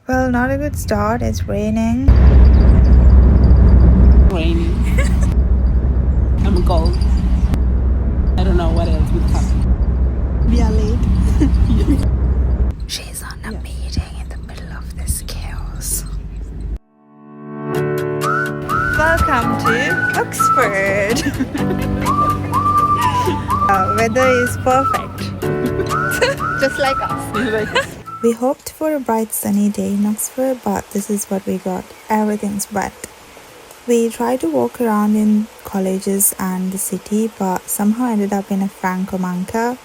Well, not a good start. It's raining. Raining. I'm cold. I don't know what else would happen. We are late. She's on a meeting in the middle of this chaos. Welcome to Oxford. Weather is perfect. Just like us. We hoped for a bright sunny day in Oxford, but this is what we got. Everything's wet. We tried to walk around in colleges and the city, but somehow ended up in a Franco Manca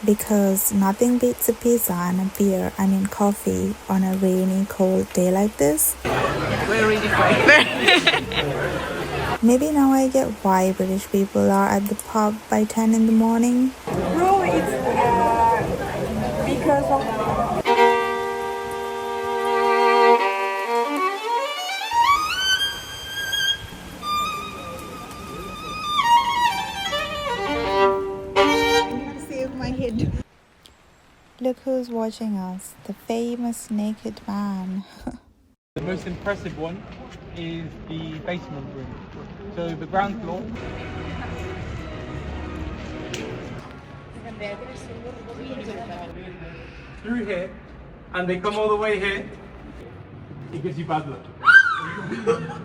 because nothing beats a pizza and a beer, coffee, on a rainy, cold day like this. Very different. Maybe now I get why British people are at the pub by 10 in the morning. Bro, it's because of Save my head. Look who's watching us, the famous naked man. The most impressive one is the basement room. So the ground floor. Through here, and they come all the way here. It gives you bad luck.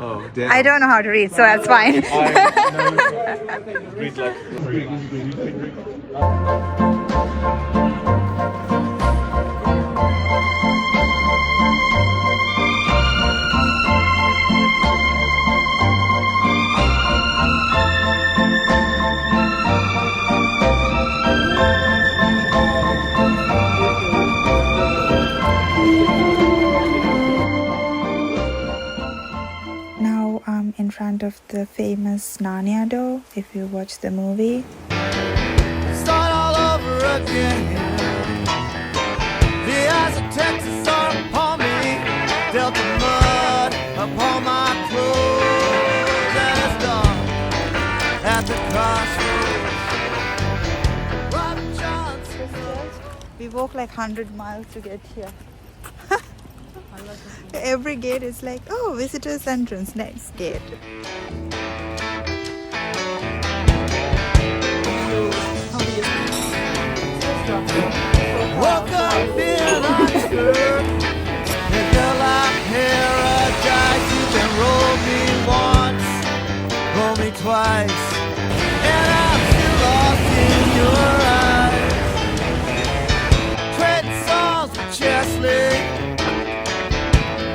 Oh, damn. I don't know how to read, so that's fine. Read like Now I'm in front of the famous Narnia door, if you watch the movie. Start all over again. The eyes of Texas are upon me. Delta mud upon my clothes. And it's dark at the crossroads. Robert Johnson. We walk like 100 miles to get here. Every gate is like, oh, visitors entrance, next gate. Woke up in Oxford. And felt like paradise. You can roll me once, roll me twice, and I'm still lost in your eyes. Trading songs with Chesley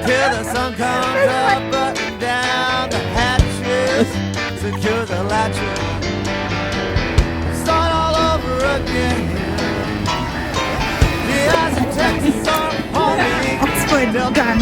till the sun comes up, button down the hatches, secure the latches, start all over again. The eyes of Texas are upon me. Oxford done.